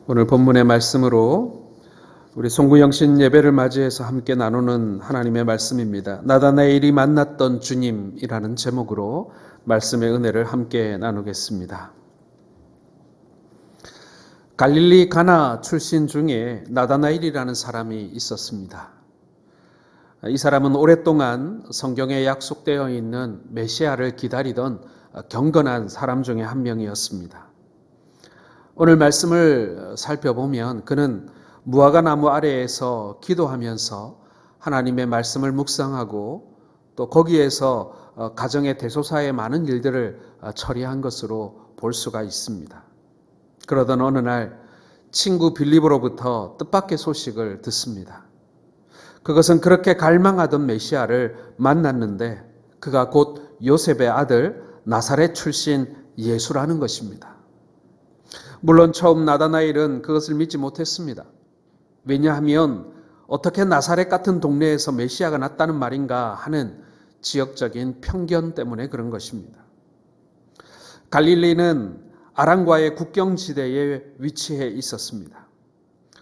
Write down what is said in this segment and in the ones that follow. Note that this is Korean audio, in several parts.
오늘 본문의 말씀으로 우리 송구영신 예배를 맞이해서 함께 나누는 하나님의 말씀입니다. 나다나엘이 만났던 주님이라는 제목으로 말씀의 은혜를 함께 나누겠습니다. 갈릴리 가나 출신 중에 나다나엘이라는 사람이 있었습니다. 이 사람은 오랫동안 성경에 약속되어 있는 메시아를 기다리던 경건한 사람 중에 한 명이었습니다. 오늘 말씀을 살펴보면 그는 무화과 나무 아래에서 기도하면서 하나님의 말씀을 묵상하고 또 거기에서 가정의 대소사의 많은 일들을 처리한 것으로 볼 수가 있습니다. 그러던 어느 날 친구 빌립으로부터 뜻밖의 소식을 듣습니다. 그것은 그렇게 갈망하던 메시아를 만났는데 그가 곧 요셉의 아들 나사렛 출신 예수라는 것입니다. 물론 처음 나다나엘은 그것을 믿지 못했습니다. 왜냐하면 어떻게 나사렛 같은 동네에서 메시아가 났다는 말인가 하는 지역적인 편견 때문에 그런 것입니다. 갈릴리는 아람과의 국경지대에 위치해 있었습니다.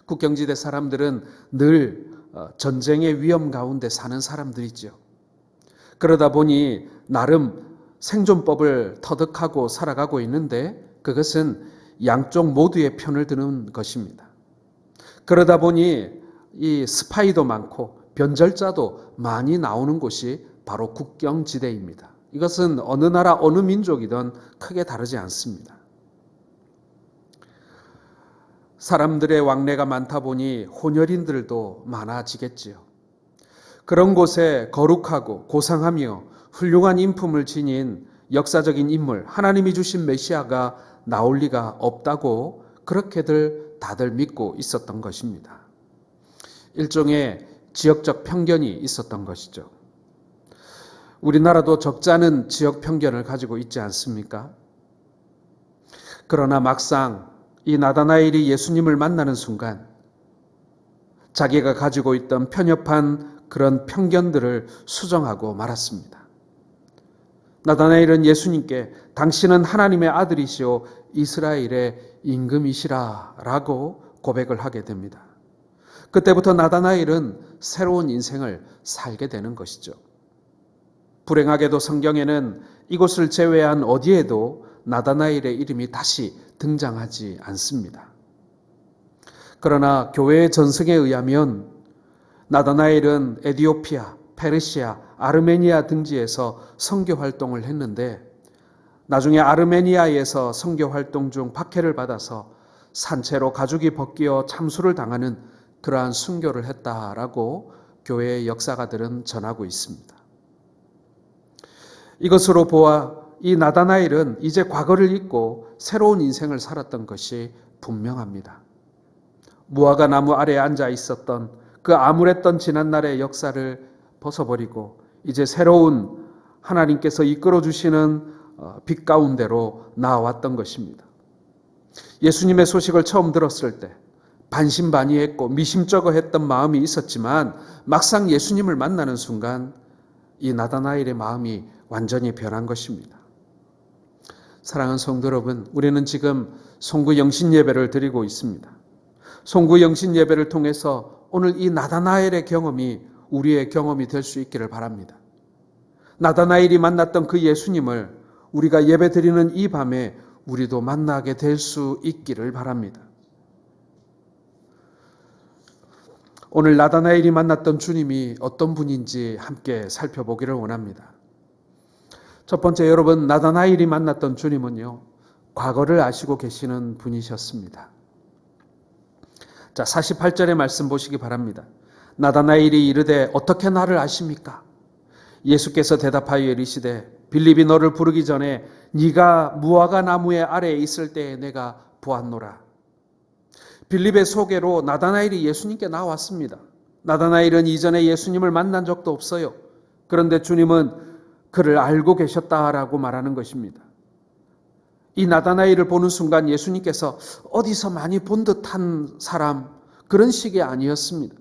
국경지대 사람들은 늘 전쟁의 위험 가운데 사는 사람들이죠. 그러다 보니 나름 생존법을 터득하고 살아가고 있는데 그것은 양쪽 모두의 편을 드는 것입니다. 그러다 보니 이 스파이도 많고 변절자도 많이 나오는 곳이 바로 국경지대입니다. 이것은 어느 나라 어느 민족이든 크게 다르지 않습니다. 사람들의 왕래가 많다 보니 혼혈인들도 많아지겠지요. 그런 곳에 거룩하고 고상하며 훌륭한 인품을 지닌 역사적인 인물, 하나님이 주신 메시아가 나올 리가 없다고 그렇게들 다들 믿고 있었던 것입니다. 일종의 지역적 편견이 있었던 것이죠. 우리나라도 적지 않은 지역 편견을 가지고 있지 않습니까? 그러나 막상 이 나다나엘이 예수님을 만나는 순간 자기가 가지고 있던 편협한 그런 편견들을 수정하고 말았습니다. 나다나엘은 예수님께 당신은 하나님의 아들이시오 이스라엘의 임금이시라 라고 고백을 하게 됩니다. 그때부터 나다나엘은 새로운 인생을 살게 되는 것이죠. 불행하게도 성경에는 이곳을 제외한 어디에도 나다나엘의 이름이 다시 등장하지 않습니다. 그러나 교회의 전승에 의하면 나다나엘은 에티오피아, 페르시아, 아르메니아 등지에서 선교 활동을 했는데 나중에 아르메니아에서 선교 활동 중 박해를 받아서 산채로 가죽이 벗기어 참수를 당하는 그러한 순교를 했다라고 교회의 역사가들은 전하고 있습니다. 이것으로 보아 이 나다나엘은 이제 과거를 잊고 새로운 인생을 살았던 것이 분명합니다. 무화과 나무 아래에 앉아 있었던 그 암울했던 지난날의 역사를 벗어버리고 이제 새로운 하나님께서 이끌어 주시는 빛 가운데로 나아왔던 것입니다. 예수님의 소식을 처음 들었을 때 반신반의했고 미심쩍어했던 마음이 있었지만 막상 예수님을 만나는 순간 이 나다나엘의 마음이 완전히 변한 것입니다. 사랑하는 성도 여러분, 우리는 지금 송구 영신 예배를 드리고 있습니다. 송구 영신 예배를 통해서 오늘 이 나다나엘의 경험이 우리의 경험이 될 수 있기를 바랍니다. 나다나엘이 만났던 그 예수님을 우리가 예배 드리는 이 밤에 우리도 만나게 될 수 있기를 바랍니다. 오늘 나다나엘이 만났던 주님이 어떤 분인지 함께 살펴보기를 원합니다. 첫 번째, 여러분, 나다나엘이 만났던 주님은요, 과거를 아시고 계시는 분이셨습니다. 자, 48절의 말씀 보시기 바랍니다. 나다나엘이 이르되 어떻게 나를 아십니까? 예수께서 대답하여 이르시되 빌립이 너를 부르기 전에 네가 무화과 나무의 아래에 있을 때에 내가 보았노라. 빌립의 소개로 나다나엘이 예수님께 나왔습니다. 나다나엘은 이전에 예수님을 만난 적도 없어요. 그런데 주님은 그를 알고 계셨다라고 말하는 것입니다. 이 나다나엘을 보는 순간 예수님께서 어디서 많이 본 듯한 사람, 그런 식이 아니었습니다.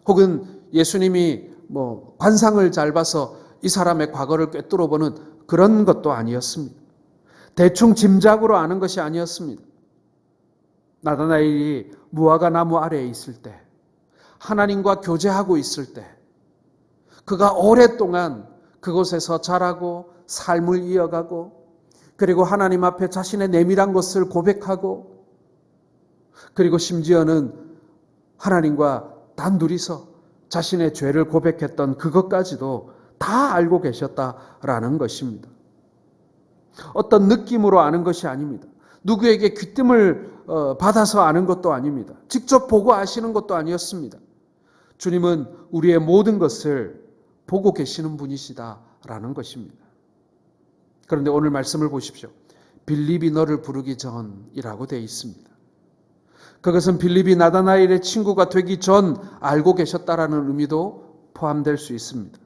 혹은 예수님이 관상을 잘 봐서 이 사람의 과거를 꿰뚫어 보는 그런 것도 아니었습니다. 대충 짐작으로 아는 것이 아니었습니다. 나다나엘이 무화과 나무 아래에 있을 때, 하나님과 교제하고 있을 때, 그가 오랫동안 그곳에서 자라고 삶을 이어가고, 그리고 하나님 앞에 자신의 내밀한 것을 고백하고, 그리고 심지어는 하나님과 단둘이서 자신의 죄를 고백했던 그것까지도 다 알고 계셨다라는 것입니다. 어떤 느낌으로 아는 것이 아닙니다. 누구에게 귀뜸을 받아서 아는 것도 아닙니다. 직접 보고 아시는 것도 아니었습니다. 주님은 우리의 모든 것을 보고 계시는 분이시다라는 것입니다. 그런데 오늘 말씀을 보십시오. 빌립이 너를 부르기 전이라고 되어 있습니다. 그것은 빌립이 나다나엘의 친구가 되기 전 알고 계셨다라는 의미도 포함될 수 있습니다.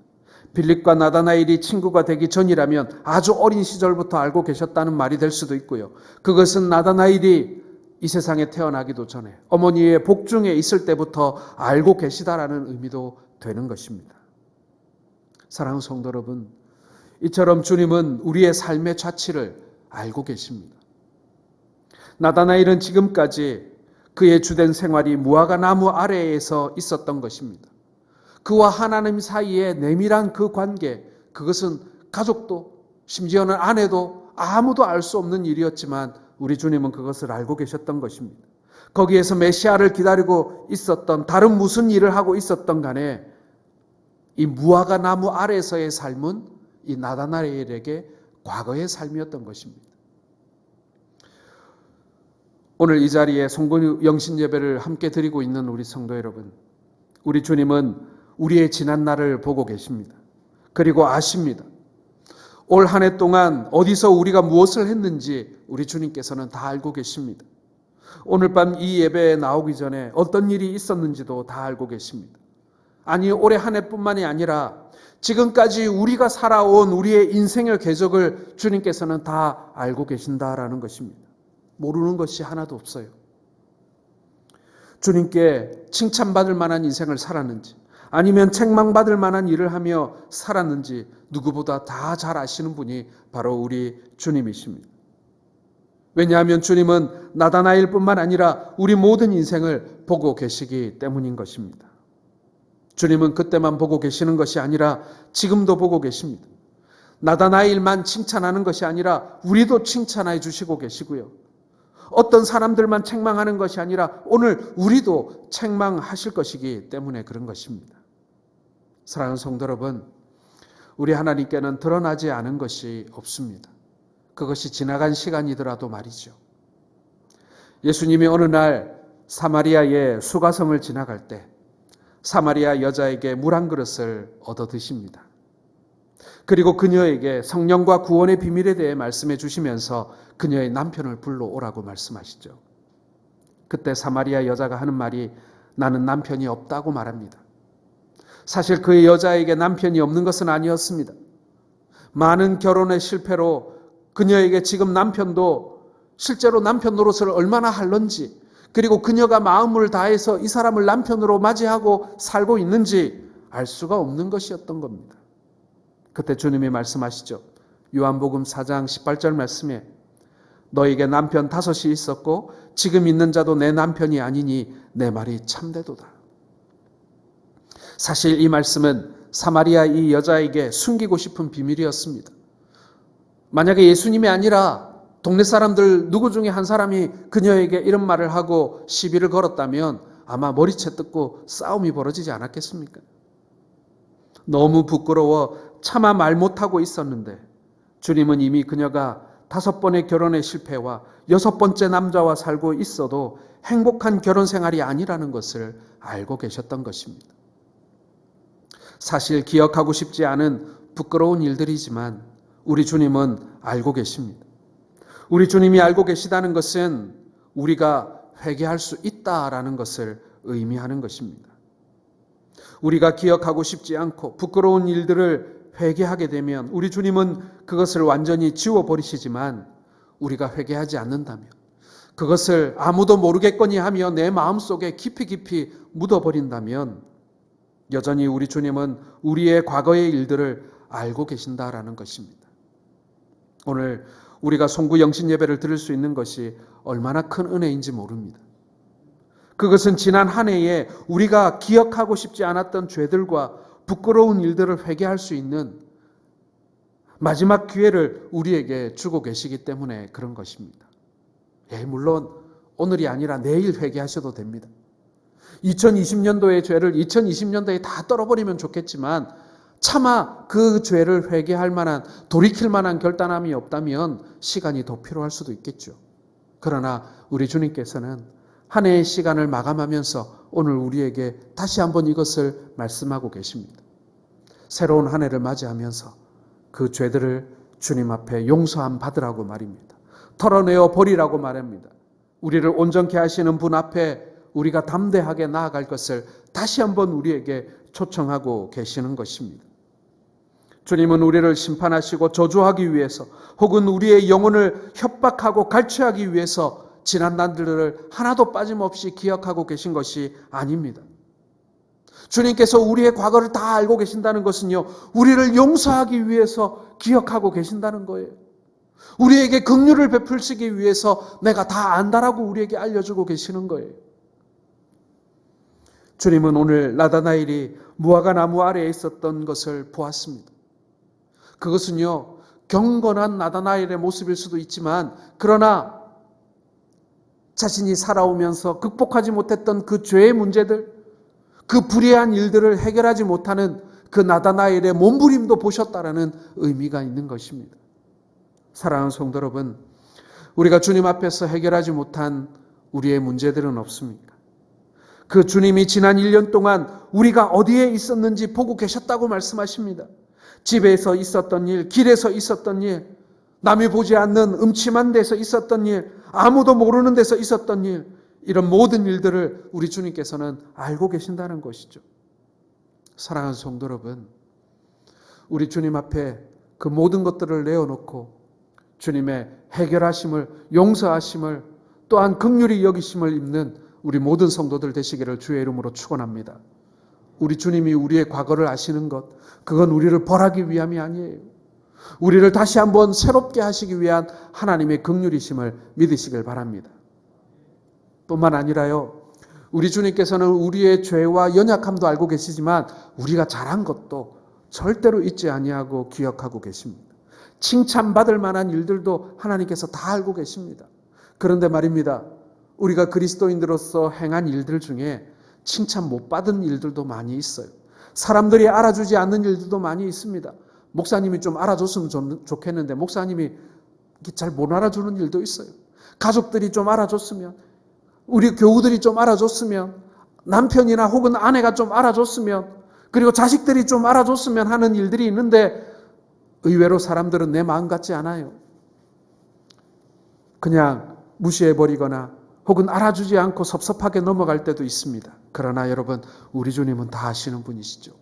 빌립과 나다나엘이 친구가 되기 전이라면 아주 어린 시절부터 알고 계셨다는 말이 될 수도 있고요. 그것은 나다나엘이 이 세상에 태어나기도 전에 어머니의 복중에 있을 때부터 알고 계시다라는 의미도 되는 것입니다. 사랑하는 성도 여러분, 이처럼 주님은 우리의 삶의 자취를 알고 계십니다. 나다나엘은 지금까지 그의 주된 생활이 무화과 나무 아래에서 있었던 것입니다. 그와 하나님 사이의 내밀한 그 관계, 그것은 가족도 심지어는 아내도 아무도 알 수 없는 일이었지만 우리 주님은 그것을 알고 계셨던 것입니다. 거기에서 메시아를 기다리고 있었던, 다른 무슨 일을 하고 있었던 간에 이 무화과 나무 아래에서의 삶은 이 나다나엘에게 과거의 삶이었던 것입니다. 오늘 이 자리에 송구 영신 예배를 함께 드리고 있는 우리 성도 여러분, 우리 주님은 우리의 지난 날을 보고 계십니다. 그리고 아십니다. 올 한 해 동안 어디서 우리가 무엇을 했는지 우리 주님께서는 다 알고 계십니다. 오늘 밤 이 예배에 나오기 전에 어떤 일이 있었는지도 다 알고 계십니다. 아니, 올해 한 해뿐만이 아니라 지금까지 우리가 살아온 우리의 인생의 궤적을 주님께서는 다 알고 계신다라는 것입니다. 모르는 것이 하나도 없어요. 주님께 칭찬받을 만한 인생을 살았는지, 아니면 책망받을 만한 일을 하며 살았는지 누구보다 다 잘 아시는 분이 바로 우리 주님이십니다. 왜냐하면 주님은 나다나엘뿐만 아니라 우리 모든 인생을 보고 계시기 때문인 것입니다. 주님은 그때만 보고 계시는 것이 아니라 지금도 보고 계십니다. 나다나엘만 칭찬하는 것이 아니라 우리도 칭찬해 주시고 계시고요. 어떤 사람들만 책망하는 것이 아니라 오늘 우리도 책망하실 것이기 때문에 그런 것입니다. 사랑하는 성도 여러분, 우리 하나님께는 드러나지 않은 것이 없습니다. 그것이 지나간 시간이더라도 말이죠. 예수님이 어느 날 사마리아의 수가성을 지나갈 때 사마리아 여자에게 물 한 그릇을 얻어 드십니다. 그리고 그녀에게 성령과 구원의 비밀에 대해 말씀해 주시면서 그녀의 남편을 불러오라고 말씀하시죠. 그때 사마리아 여자가 하는 말이 나는 남편이 없다고 말합니다. 사실 그 여자에게 남편이 없는 것은 아니었습니다. 많은 결혼의 실패로 그녀에게 지금 남편도 실제로 남편 노릇을 얼마나 할런지, 그리고 그녀가 마음을 다해서 이 사람을 남편으로 맞이하고 살고 있는지 알 수가 없는 것이었던 겁니다. 그때 주님이 말씀하시죠. 요한복음 4장 18절 말씀에 너에게 남편 5이 있었고 지금 있는 자도 내 남편이 아니니 내 말이 참되도다. 사실 이 말씀은 사마리아 이 여자에게 숨기고 싶은 비밀이었습니다. 만약에 예수님이 아니라 동네 사람들 누구 중에 한 사람이 그녀에게 이런 말을 하고 시비를 걸었다면 아마 머리채 뜯고 싸움이 벌어지지 않았겠습니까? 너무 부끄러워 차마 말 못하고 있었는데 주님은 이미 그녀가 5번의 결혼의 실패와 6번째 남자와 살고 있어도 행복한 결혼 생활이 아니라는 것을 알고 계셨던 것입니다. 사실 기억하고 싶지 않은 부끄러운 일들이지만 우리 주님은 알고 계십니다. 우리 주님이 알고 계시다는 것은 우리가 회개할 수 있다라는 것을 의미하는 것입니다. 우리가 기억하고 싶지 않고 부끄러운 일들을 회개하게 되면 우리 주님은 그것을 완전히 지워버리시지만 우리가 회개하지 않는다면 그것을 아무도 모르겠거니 하며 내 마음속에 깊이 묻어버린다면 여전히 우리 주님은 우리의 과거의 일들을 알고 계신다라는 것입니다. 오늘 우리가 송구 영신 예배를 드릴 수 있는 것이 얼마나 큰 은혜인지 모릅니다. 그것은 지난 한 해에 우리가 기억하고 싶지 않았던 죄들과 부끄러운 일들을 회개할 수 있는 마지막 기회를 우리에게 주고 계시기 때문에 그런 것입니다. 물론 오늘이 아니라 내일 회개하셔도 됩니다. 2020년도의 죄를 2020년도에 다 떨어버리면 좋겠지만 차마 그 죄를 회개할 만한, 돌이킬 만한 결단함이 없다면 시간이 더 필요할 수도 있겠죠. 그러나 우리 주님께서는 한 해의 시간을 마감하면서 오늘 우리에게 다시 한번 이것을 말씀하고 계십니다. 새로운 한 해를 맞이하면서 그 죄들을 주님 앞에 용서함 받으라고 말입니다. 털어내어 버리라고 말합니다. 우리를 온전케 하시는 분 앞에 우리가 담대하게 나아갈 것을 다시 한번 우리에게 초청하고 계시는 것입니다. 주님은 우리를 심판하시고 저주하기 위해서 혹은 우리의 영혼을 협박하고 갈취하기 위해서 지난 날들을 하나도 빠짐없이 기억하고 계신 것이 아닙니다. 주님께서 우리의 과거를 다 알고 계신다는 것은요, 우리를 용서하기 위해서 기억하고 계신다는 거예요. 우리에게 긍휼을 베풀시기 위해서 내가 다 안다라고 우리에게 알려주고 계시는 거예요. 주님은 오늘 나다나엘이 무화과 나무 아래에 있었던 것을 보았습니다. 그것은요, 경건한 나다나엘의 모습일 수도 있지만, 그러나 자신이 살아오면서 극복하지 못했던 그 죄의 문제들, 그 불의한 일들을 해결하지 못하는 그 나다나엘의 몸부림도 보셨다라는 의미가 있는 것입니다. 사랑하는 성도 여러분, 우리가 주님 앞에서 해결하지 못한 우리의 문제들은 없습니까? 그 주님이 지난 1년 동안 우리가 어디에 있었는지 보고 계셨다고 말씀하십니다. 집에서 있었던 일, 길에서 있었던 일, 남이 보지 않는 음침한 데서 있었던 일, 아무도 모르는 데서 있었던 일, 이런 모든 일들을 우리 주님께서는 알고 계신다는 것이죠. 사랑하는 성도 여러분, 우리 주님 앞에 그 모든 것들을 내어놓고 주님의 해결하심을, 용서하심을, 또한 긍휼히 여기심을 입는 우리 모든 성도들 되시기를 주의 이름으로 축원합니다. 우리 주님이 우리의 과거를 아시는 것, 그건 우리를 벌하기 위함이 아니에요. 우리를 다시 한번 새롭게 하시기 위한 하나님의 긍휼이심을 믿으시길 바랍니다. 뿐만 아니라요, 우리 주님께서는 우리의 죄와 연약함도 알고 계시지만 우리가 잘한 것도 절대로 잊지 아니하고 기억하고 계십니다. 칭찬받을 만한 일들도 하나님께서 다 알고 계십니다. 그런데 말입니다, 우리가 그리스도인들로서 행한 일들 중에 칭찬 못 받은 일들도 많이 있어요. 사람들이 알아주지 않는 일들도 많이 있습니다. 목사님이 좀 알아줬으면 좋겠는데 목사님이 잘 못 알아주는 일도 있어요. 가족들이 좀 알아줬으면, 우리 교우들이 좀 알아줬으면, 남편이나 혹은 아내가 좀 알아줬으면, 그리고 자식들이 좀 알아줬으면 하는 일들이 있는데 의외로 사람들은 내 마음 같지 않아요. 그냥 무시해버리거나 혹은 알아주지 않고 섭섭하게 넘어갈 때도 있습니다. 그러나 여러분, 우리 주님은 다 아시는 분이시죠.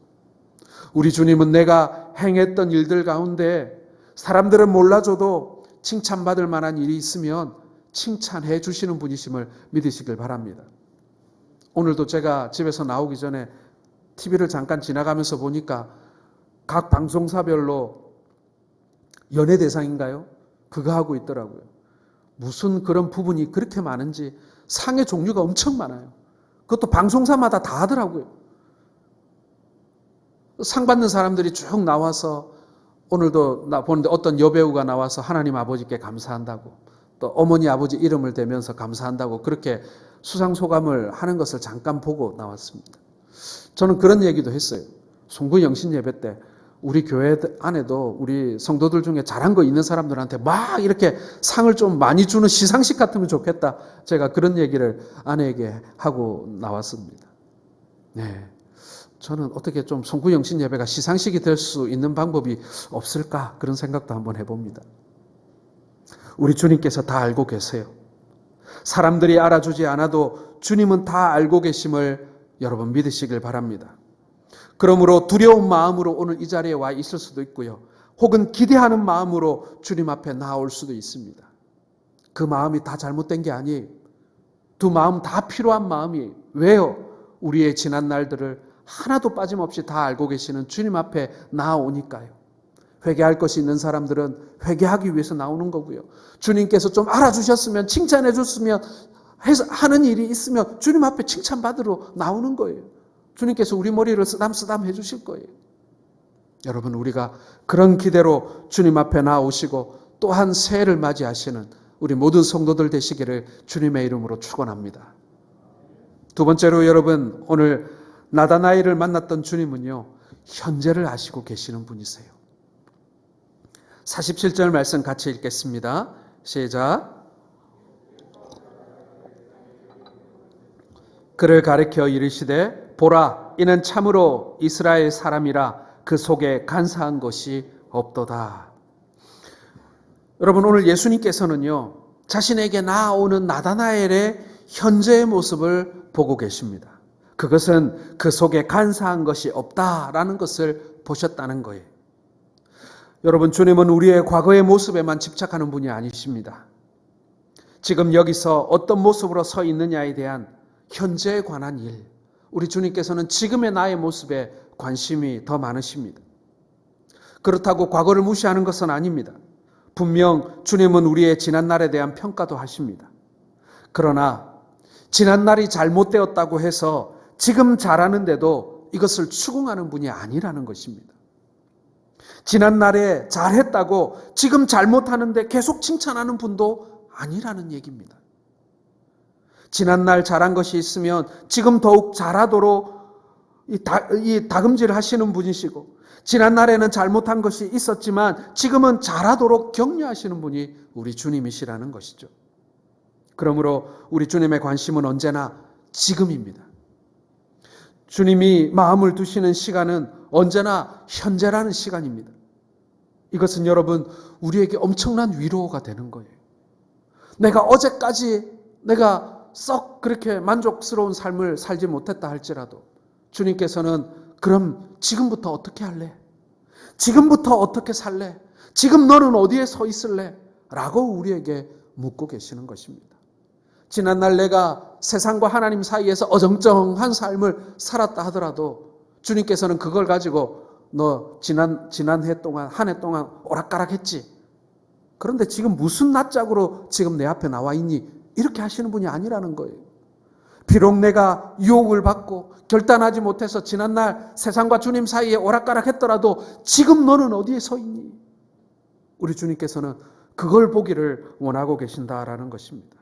우리 주님은 내가 행했던 일들 가운데 사람들은 몰라줘도 칭찬받을 만한 일이 있으면 칭찬해 주시는 분이심을 믿으시길 바랍니다. 오늘도 제가 집에서 나오기 전에 TV를 잠깐 지나가면서 보니까 각 방송사별로 연예대상인가요? 그거 하고 있더라고요. 무슨 그런 부분이 그렇게 많은지, 상의 종류가 엄청 많아요. 그것도 방송사마다 다 하더라고요. 상 받는 사람들이 쭉 나와서, 오늘도 나 보는데 어떤 여배우가 나와서 하나님 아버지께 감사한다고, 또 어머니 아버지 이름을 대면서 감사한다고 그렇게 수상소감을 하는 것을 잠깐 보고 나왔습니다. 저는 그런 얘기도 했어요. 송구 영신 예배 때 우리 교회 안에도 우리 성도들 중에 잘한 거 있는 사람들한테 막 이렇게 상을 좀 많이 주는 시상식 같으면 좋겠다. 제가 그런 얘기를 아내에게 하고 나왔습니다. 네. 저는 어떻게 좀 송구 영신 예배가 시상식이 될 수 있는 방법이 없을까, 그런 생각도 한번 해봅니다. 우리 주님께서 다 알고 계세요. 사람들이 알아주지 않아도 주님은 다 알고 계심을 여러분 믿으시길 바랍니다. 그러므로 두려운 마음으로 오늘 이 자리에 와 있을 수도 있고요. 혹은 기대하는 마음으로 주님 앞에 나올 수도 있습니다. 그 마음이 다 잘못된 게 아니에요. 두 마음 다 필요한 마음이에요. 왜요? 우리의 지난 날들을 하나도 빠짐없이 다 알고 계시는 주님 앞에 나아오니까요. 회개할 것이 있는 사람들은 회개하기 위해서 나오는 거고요. 주님께서 좀 알아주셨으면, 칭찬해 줬으면, 하는 일이 있으면 주님 앞에 칭찬받으러 나오는 거예요. 주님께서 우리 머리를 쓰담쓰담 해주실 거예요. 여러분, 우리가 그런 기대로 주님 앞에 나오시고 또한 새해를 맞이하시는 우리 모든 성도들 되시기를 주님의 이름으로 축원합니다. 두 번째로 여러분, 오늘 나다나엘을 만났던 주님은요, 현재를 아시고 계시는 분이세요. 47절 말씀 같이 읽겠습니다. 시작. 그를 가리켜 이르시되 보라, 이는 참으로 이스라엘 사람이라 그 속에 간사한 것이 없도다. 여러분, 오늘 예수님께서는요, 자신에게 나아오는 나다나엘의 현재의 모습을 보고 계십니다. 그것은 그 속에 간사한 것이 없다라는 것을 보셨다는 거예요. 여러분, 주님은 우리의 과거의 모습에만 집착하는 분이 아니십니다. 지금 여기서 어떤 모습으로 서 있느냐에 대한 현재에 관한 일, 우리 주님께서는 지금의 나의 모습에 관심이 더 많으십니다. 그렇다고 과거를 무시하는 것은 아닙니다. 분명 주님은 우리의 지난날에 대한 평가도 하십니다. 그러나 지난날이 잘못되었다고 해서 지금 잘하는데도 이것을 추궁하는 분이 아니라는 것입니다. 지난날에 잘했다고 지금 잘못하는데 계속 칭찬하는 분도 아니라는 얘기입니다. 지난날 잘한 것이 있으면 지금 더욱 잘하도록 다금질 하시는 분이시고, 지난날에는 잘못한 것이 있었지만 지금은 잘하도록 격려하시는 분이 우리 주님이시라는 것이죠. 그러므로 우리 주님의 관심은 언제나 지금입니다. 주님이 마음을 두시는 시간은 언제나 현재라는 시간입니다. 이것은 여러분, 우리에게 엄청난 위로가 되는 거예요. 내가 어제까지 내가 썩 그렇게 만족스러운 삶을 살지 못했다 할지라도 주님께서는 그럼 지금부터 어떻게 할래? 지금부터 어떻게 살래? 지금 너는 어디에 서 있을래? 라고 우리에게 묻고 계시는 것입니다. 지난날 내가 세상과 하나님 사이에서 어정쩡한 삶을 살았다 하더라도 주님께서는 그걸 가지고 너 지난 해 동안, 한 해 동안 오락가락했지? 그런데 지금 무슨 낯짝으로 지금 내 앞에 나와 있니? 이렇게 하시는 분이 아니라는 거예요. 비록 내가 유혹을 받고 결단하지 못해서 지난날 세상과 주님 사이에 오락가락했더라도 지금 너는 어디에 서 있니? 우리 주님께서는 그걸 보기를 원하고 계신다라는 것입니다.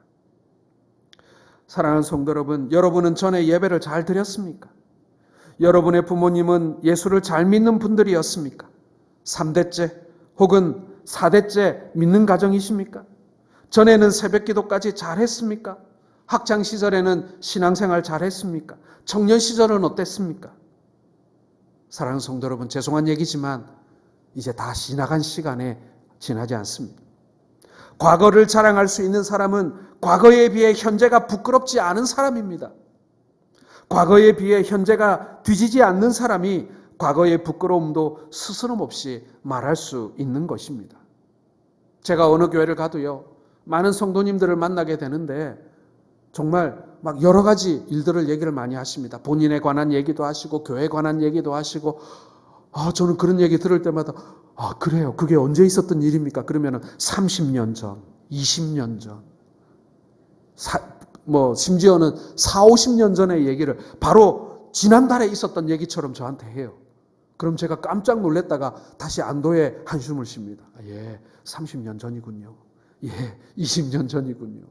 사랑하는 성도 여러분, 여러분은 전에 예배를 잘 드렸습니까? 여러분의 부모님은 예수를 잘 믿는 분들이었습니까? 3대째 혹은 4대째 믿는 가정이십니까? 전에는 새벽기도까지 잘 했습니까? 학창시절에는 신앙생활 잘 했습니까? 청년시절은 어땠습니까? 사랑하는 성도 여러분, 죄송한 얘기지만 이제 다 지나간 시간에 지나지 않습니다. 과거를 자랑할 수 있는 사람은 과거에 비해 현재가 부끄럽지 않은 사람입니다. 과거에 비해 현재가 뒤지지 않는 사람이 과거의 부끄러움도 스스럼 없이 말할 수 있는 것입니다. 제가 어느 교회를 가도요, 많은 성도님들을 만나게 되는데 정말 막 여러 가지 일들을 얘기를 많이 하십니다. 본인에 관한 얘기도 하시고 교회에 관한 얘기도 하시고, 저는 그런 얘기 들을 때마다 그래요. 그게 언제 있었던 일입니까? 그러면은 30년 전, 20년 전, 심지어는 40-50년 전의 얘기를 바로 지난달에 있었던 얘기처럼 저한테 해요. 그럼 제가 깜짝 놀랐다가 다시 안도의 한숨을 쉽니다. 30년 전이군요. 20년 전이군요.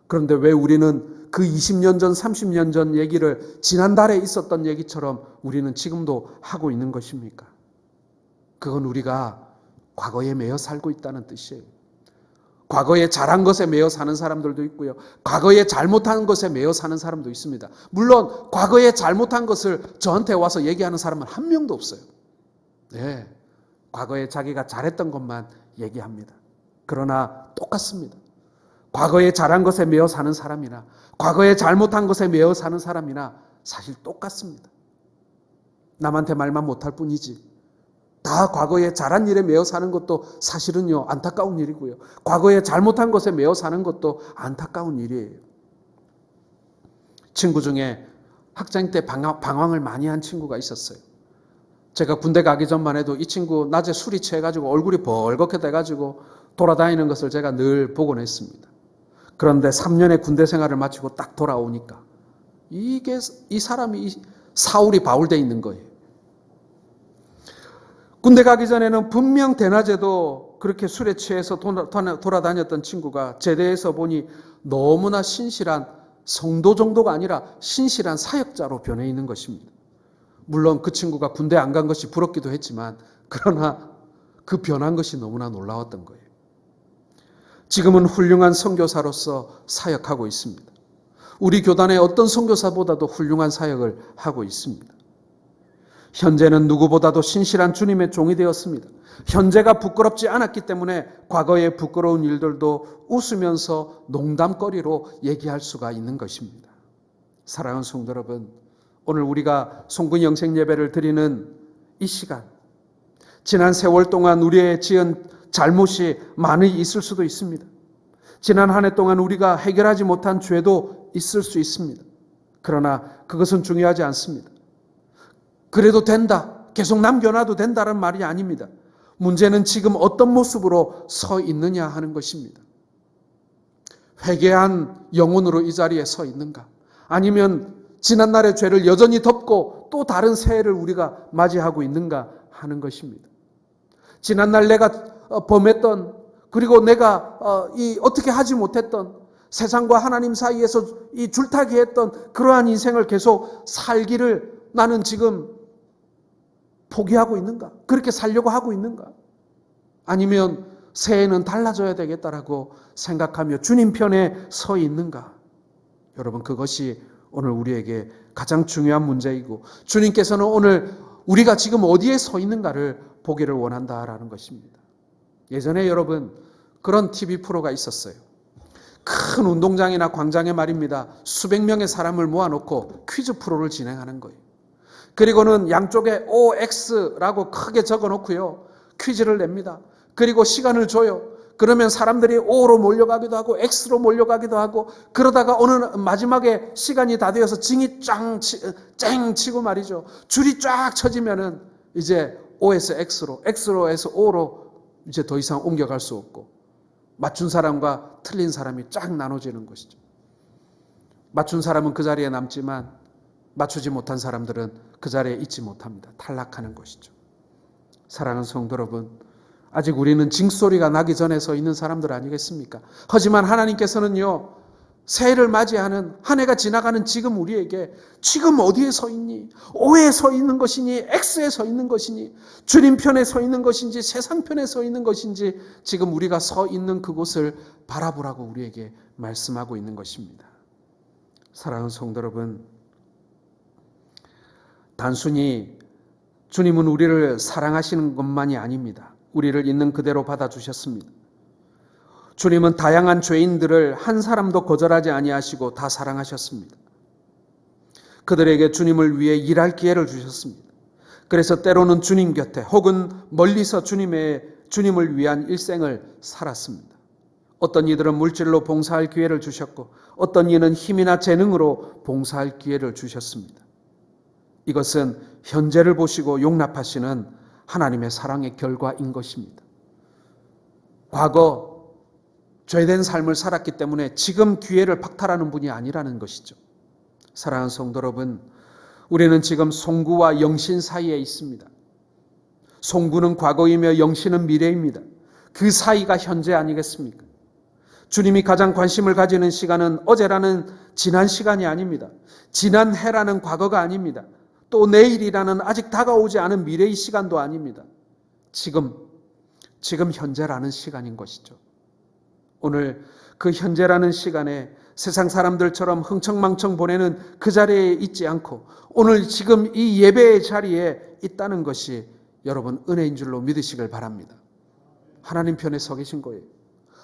그런데 왜 우리는 그 20년 전, 30년 전 얘기를 지난달에 있었던 얘기처럼 우리는 지금도 하고 있는 것입니까? 그건 우리가 과거에 매여 살고 있다는 뜻이에요. 과거에 잘한 것에 매여 사는 사람들도 있고요. 과거에 잘못한 것에 매여 사는 사람도 있습니다. 물론 과거에 잘못한 것을 저한테 와서 얘기하는 사람은 한 명도 없어요. 네, 과거에 자기가 잘했던 것만 얘기합니다. 그러나 똑같습니다. 과거에 잘한 것에 매여 사는 사람이나 과거에 잘못한 것에 매여 사는 사람이나 사실 똑같습니다. 남한테 말만 못할 뿐이지. 다 과거에 잘한 일에 매여 사는 것도 사실은요, 안타까운 일이고요. 과거에 잘못한 것에 매여 사는 것도 안타까운 일이에요. 친구 중에 학생 때 방황을 많이 한 친구가 있었어요. 제가 군대 가기 전만 해도 이 친구 낮에 술이 취해가지고 얼굴이 벌겋게 돼가지고 돌아다니는 것을 제가 늘 보곤 했습니다. 그런데 3년의 군대 생활을 마치고 딱 돌아오니까 이 사람이 사울이 바울돼 있는 거예요. 군대 가기 전에는 분명 대낮에도 그렇게 술에 취해서 돌아다녔던 친구가 제대해서 보니 너무나 신실한 성도 정도가 아니라 신실한 사역자로 변해 있는 것입니다. 물론 그 친구가 군대 안 간 것이 부럽기도 했지만 그러나 그 변한 것이 너무나 놀라웠던 거예요. 지금은 훌륭한 선교사로서 사역하고 있습니다. 우리 교단의 어떤 선교사보다도 훌륭한 사역을 하고 있습니다. 현재는 누구보다도 신실한 주님의 종이 되었습니다. 현재가 부끄럽지 않았기 때문에 과거의 부끄러운 일들도 웃으면서 농담거리로 얘기할 수가 있는 것입니다. 사랑하는 성도 여러분, 오늘 우리가 송구 영생 예배를 드리는 이 시간, 지난 세월 동안 우리의 지은 잘못이 많이 있을 수도 있습니다. 지난 한 해 동안 우리가 해결하지 못한 죄도 있을 수 있습니다. 그러나 그것은 중요하지 않습니다. 그래도 된다, 계속 남겨놔도 된다는 말이 아닙니다. 문제는 지금 어떤 모습으로 서 있느냐 하는 것입니다. 회개한 영혼으로 이 자리에 서 있는가? 아니면 지난날의 죄를 여전히 덮고 또 다른 새해를 우리가 맞이하고 있는가 하는 것입니다. 지난날 내가 범했던, 그리고 내가 어떻게 하지 못했던, 세상과 하나님 사이에서 이 줄타기 했던 그러한 인생을 계속 살기를 나는 지금 포기하고 있는가? 그렇게 살려고 하고 있는가? 아니면 새해는 달라져야 되겠다라고 생각하며 주님 편에 서 있는가? 여러분, 그것이 오늘 우리에게 가장 중요한 문제이고, 주님께서는 오늘 우리가 지금 어디에 서 있는가를 보기를 원한다라는 것입니다. 예전에 여러분 그런 TV 프로가 있었어요. 큰 운동장이나 광장에 말입니다. 수백 명의 사람을 모아놓고 퀴즈 프로를 진행하는 거예요. 그리고는 양쪽에 OX라고 크게 적어놓고요, 퀴즈를 냅니다. 그리고 시간을 줘요. 그러면 사람들이 O로 몰려가기도 하고 X로 몰려가기도 하고, 그러다가 어느 마지막에 시간이 다 되어서 징이 쨍 치고 말이죠, 줄이 쫙 쳐지면은 이제 O에서 X로, X로 해서 O로 이제 더 이상 옮겨갈 수 없고, 맞춘 사람과 틀린 사람이 쫙 나눠지는 것이죠. 맞춘 사람은 그 자리에 남지만 맞추지 못한 사람들은 그 자리에 있지 못합니다. 탈락하는 것이죠. 사랑하는 성도 여러분, 아직 우리는 징소리가 나기 전에 서 있는 사람들 아니겠습니까? 하지만 하나님께서는요, 새해를 맞이하는, 한 해가 지나가는 지금 우리에게 지금 어디에 서 있니? O에 서 있는 것이니 X에 서 있는 것이니 주님 편에 서 있는 것인지 세상 편에 서 있는 것인지 지금 우리가 서 있는 그곳을 바라보라고 우리에게 말씀하고 있는 것입니다. 사랑하는 성도 여러분, 단순히 주님은 우리를 사랑하시는 것만이 아닙니다. 우리를 있는 그대로 받아주셨습니다. 주님은 다양한 죄인들을 한 사람도 거절하지 아니하시고 다 사랑하셨습니다. 그들에게 주님을 위해 일할 기회를 주셨습니다. 그래서 때로는 주님 곁에 혹은 멀리서 주님을 위한 일생을 살았습니다. 어떤 이들은 물질로 봉사할 기회를 주셨고, 어떤 이는 힘이나 재능으로 봉사할 기회를 주셨습니다. 이것은 현재를 보시고 용납하시는 하나님의 사랑의 결과인 것입니다. 과거 죄된 삶을 살았기 때문에 지금 기회를 박탈하는 분이 아니라는 것이죠. 사랑하는 성도 여러분, 우리는 지금 송구와 영신 사이에 있습니다. 송구는 과거이며 영신은 미래입니다. 그 사이가 현재 아니겠습니까? 주님이 가장 관심을 가지는 시간은 어제라는 지난 시간이 아닙니다. 지난 해라는 과거가 아닙니다. 또 내일이라는 아직 다가오지 않은 미래의 시간도 아닙니다. 지금 현재라는 시간인 것이죠. 오늘 그 현재라는 시간에 세상 사람들처럼 흥청망청 보내는 그 자리에 있지 않고 오늘 지금 이 예배의 자리에 있다는 것이 여러분 은혜인 줄로 믿으시길 바랍니다. 하나님 편에 서 계신 거예요.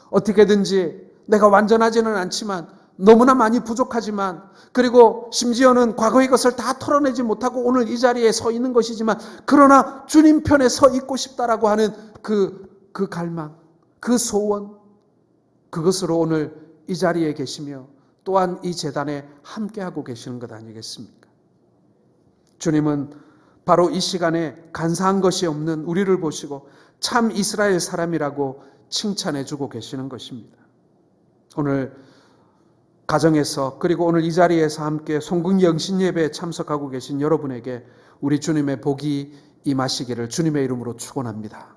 어떻게든지 내가 완전하지는 않지만, 너무나 많이 부족하지만, 그리고 심지어는 과거의 것을 다 털어내지 못하고 오늘 이 자리에 서 있는 것이지만, 그러나 주님 편에 서 있고 싶다라고 하는 그 갈망, 그 소원, 그것으로 오늘 이 자리에 계시며 또한 이 제단에 함께하고 계시는 것 아니겠습니까? 주님은 바로 이 시간에 간사한 것이 없는 우리를 보시고 참 이스라엘 사람이라고 칭찬해 주고 계시는 것입니다. 오늘 가정에서 그리고 오늘 이 자리에서 함께 송궁 영신 예배에 참석하고 계신 여러분에게 우리 주님의 복이 임하시기를 주님의 이름으로 축원합니다.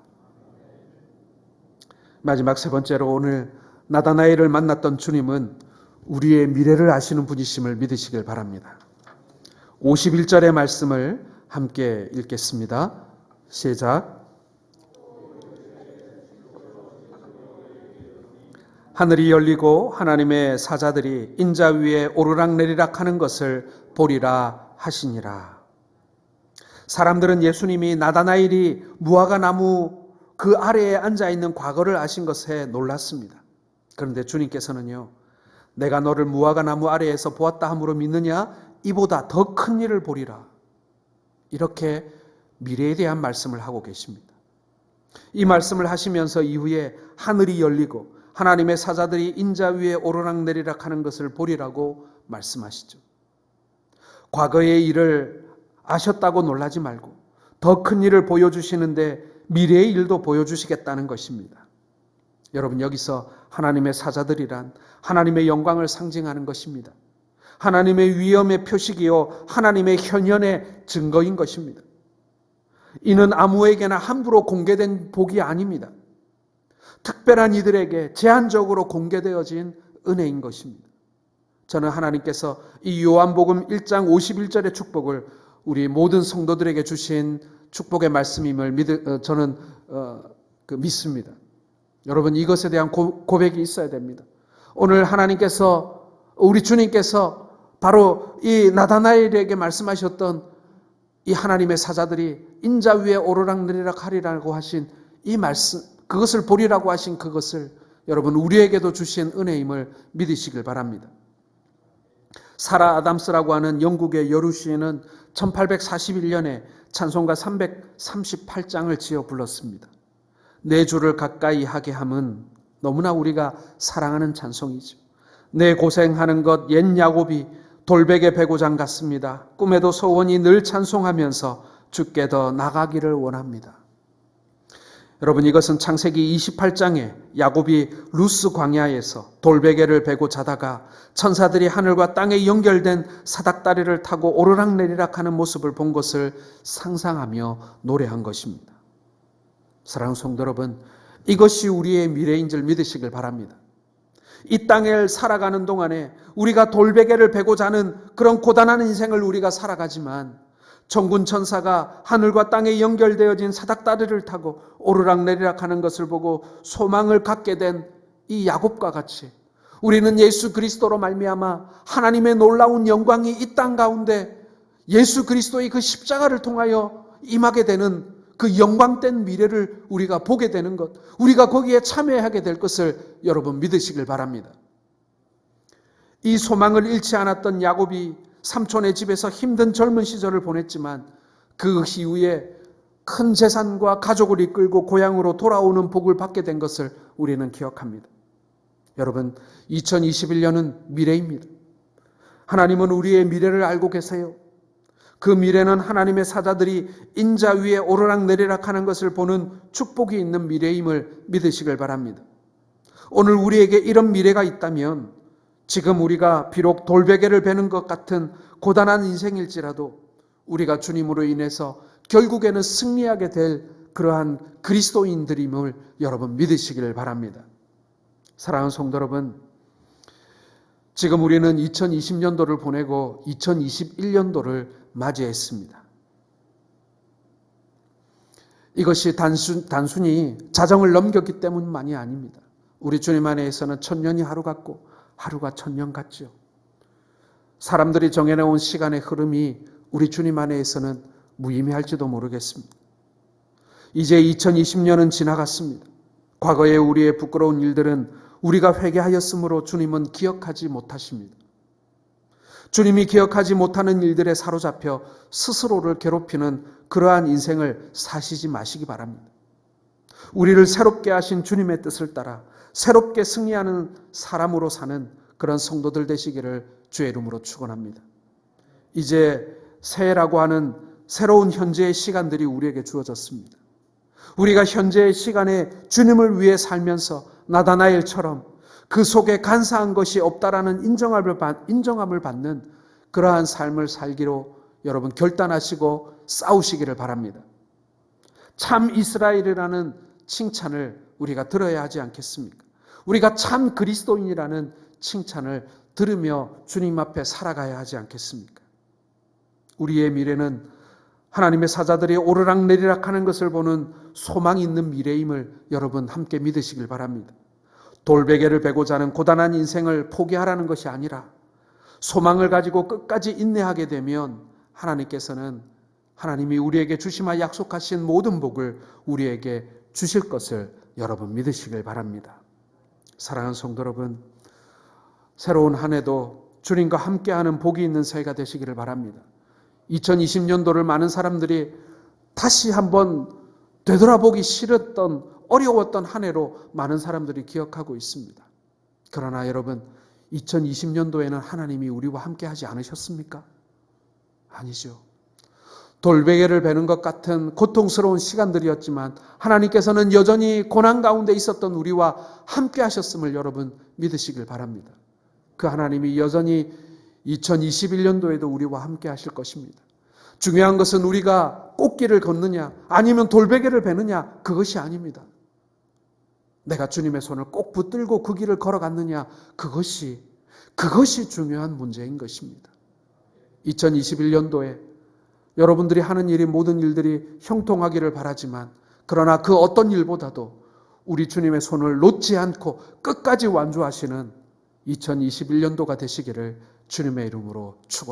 마지막 세 번째로 오늘 나다나엘을 만났던 주님은 우리의 미래를 아시는 분이심을 믿으시길 바랍니다. 51절의 말씀을 함께 읽겠습니다. 시작. 하늘이 열리고 하나님의 사자들이 인자 위에 오르락내리락 하는 것을 보리라 하시니라. 사람들은 예수님이 나다나엘이 무화과 나무 그 아래에 앉아있는 과거를 아신 것에 놀랐습니다. 그런데 주님께서는요, 내가 너를 무화과 나무 아래에서 보았다 함으로 믿느냐? 이보다 더 큰 일을 보리라. 이렇게 미래에 대한 말씀을 하고 계십니다. 이 말씀을 하시면서 이후에 하늘이 열리고 하나님의 사자들이 인자 위에 오르락내리락 하는 것을 보리라고 말씀하시죠. 과거의 일을 아셨다고 놀라지 말고 더 큰 일을 보여주시는데 미래의 일도 보여주시겠다는 것입니다. 여러분, 여기서 하나님의 사자들이란 하나님의 영광을 상징하는 것입니다. 하나님의 위엄의 표식이요 하나님의 현현의 증거인 것입니다. 이는 아무에게나 함부로 공개된 복이 아닙니다. 특별한 이들에게 제한적으로 공개되어진 은혜인 것입니다. 저는 하나님께서 이 요한복음 1장 51절의 축복을 우리 모든 성도들에게 주신 축복의 말씀임을 저는 믿습니다. 여러분, 이것에 대한 고백이 있어야 됩니다. 오늘 하나님께서, 우리 주님께서 바로 이 나다나엘에게 말씀하셨던 이 하나님의 사자들이 인자 위에 오르락내리락 하리라고 하신 이 말씀, 그것을 보리라고 하신 그것을 여러분 우리에게도 주신 은혜임을 믿으시길 바랍니다. 사라 아담스라고 하는 영국의 여루 시인은 1841년에 찬송가 338장을 지어 불렀습니다. 내 주를 가까이 하게 함은 너무나 우리가 사랑하는 찬송이죠. 내 고생하는 것 옛 야곱이 돌베개 베고장 같습니다. 꿈에도 소원이 늘 찬송하면서 주께 더 나가기를 원합니다. 여러분, 이것은 창세기 28장에 야곱이 루스 광야에서 돌베개를 베고 자다가 천사들이 하늘과 땅에 연결된 사닥다리를 타고 오르락내리락 하는 모습을 본 것을 상상하며 노래한 것입니다. 사랑하는 성도 여러분, 이것이 우리의 미래인 줄 믿으시길 바랍니다. 이 땅을 살아가는 동안에 우리가 돌베개를 베고 자는 그런 고단한 인생을 우리가 살아가지만 천군 천사가 하늘과 땅에 연결되어진 사닥다리를 타고 오르락내리락 하는 것을 보고 소망을 갖게 된 이 야곱과 같이 우리는 예수 그리스도로 말미암아 하나님의 놀라운 영광이 이 땅 가운데 예수 그리스도의 그 십자가를 통하여 임하게 되는 그 영광된 미래를 우리가 보게 되는 것, 우리가 거기에 참여하게 될 것을 여러분 믿으시길 바랍니다. 이 소망을 잃지 않았던 야곱이 삼촌의 집에서 힘든 젊은 시절을 보냈지만 그 이후에 큰 재산과 가족을 이끌고 고향으로 돌아오는 복을 받게 된 것을 우리는 기억합니다. 여러분, 2021년은 미래입니다. 하나님은 우리의 미래를 알고 계세요. 그 미래는 하나님의 사자들이 인자 위에 오르락내리락 하는 것을 보는 축복이 있는 미래임을 믿으시길 바랍니다. 오늘 우리에게 이런 미래가 있다면 지금 우리가 비록 돌베개를 베는 것 같은 고단한 인생일지라도 우리가 주님으로 인해서 결국에는 승리하게 될 그러한 그리스도인들임을 여러분 믿으시길 바랍니다. 사랑하는 성도 여러분, 지금 우리는 2020년도를 보내고 2021년도를 맞이했습니다. 이것이 단순히 자정을 넘겼기 때문만이 아닙니다. 우리 주님 안에서는 천년이 하루 같고 하루가 천년 같죠. 사람들이 정해놓은 시간의 흐름이 우리 주님 안에서는 무의미할지도 모르겠습니다. 이제 2020년은 지나갔습니다. 과거에 우리의 부끄러운 일들은 우리가 회개하였으므로 주님은 기억하지 못하십니다. 주님이 기억하지 못하는 일들에 사로잡혀 스스로를 괴롭히는 그러한 인생을 사시지 마시기 바랍니다. 우리를 새롭게 하신 주님의 뜻을 따라 새롭게 승리하는 사람으로 사는 그런 성도들 되시기를 주의 이름으로 축원합니다. 이제 새해라고 하는 새로운 현재의 시간들이 우리에게 주어졌습니다. 우리가 현재의 시간에 주님을 위해 살면서 나다나엘처럼 그 속에 간사한 것이 없다라는 인정함을 받는 그러한 삶을 살기로 여러분 결단하시고 싸우시기를 바랍니다. 참 이스라엘이라는 칭찬을 우리가 들어야 하지 않겠습니까? 우리가 참 그리스도인이라는 칭찬을 들으며 주님 앞에 살아가야 하지 않겠습니까? 우리의 미래는 하나님의 사자들이 오르락내리락 하는 것을 보는 소망 있는 미래임을 여러분 함께 믿으시길 바랍니다. 돌베개를 베고자 하는 고단한 인생을 포기하라는 것이 아니라 소망을 가지고 끝까지 인내하게 되면 하나님께서는 하나님이 우리에게 주시마 약속하신 모든 복을 우리에게 주실 것을 여러분 믿으시길 바랍니다. 사랑하는 성도 여러분, 새로운 한 해도 주님과 함께하는 복이 있는 새해가 되시기를 바랍니다. 2020년도를 많은 사람들이 다시 한번 되돌아보기 싫었던 어려웠던 한 해로 많은 사람들이 기억하고 있습니다. 그러나 여러분 2020년도에는 하나님이 우리와 함께 하지 않으셨습니까? 아니죠. 돌베개를 베는 것 같은 고통스러운 시간들이었지만 하나님께서는 여전히 고난 가운데 있었던 우리와 함께 하셨음을 여러분 믿으시길 바랍니다. 그 하나님이 여전히 2021년도에도 우리와 함께 하실 것입니다. 중요한 것은 우리가 꽃길을 걷느냐 아니면 돌베개를 베느냐 그것이 아닙니다. 내가 주님의 손을 꼭 붙들고 그 길을 걸어갔느냐 그것이 중요한 문제인 것입니다. 2021년도에 여러분들이 하는 일이 모든 일들이 형통하기를 바라지만 그러나 그 어떤 일보다도 우리 주님의 손을 놓지 않고 끝까지 완주하시는 2021년도가 되시기를 주님의 이름으로 축원합니다.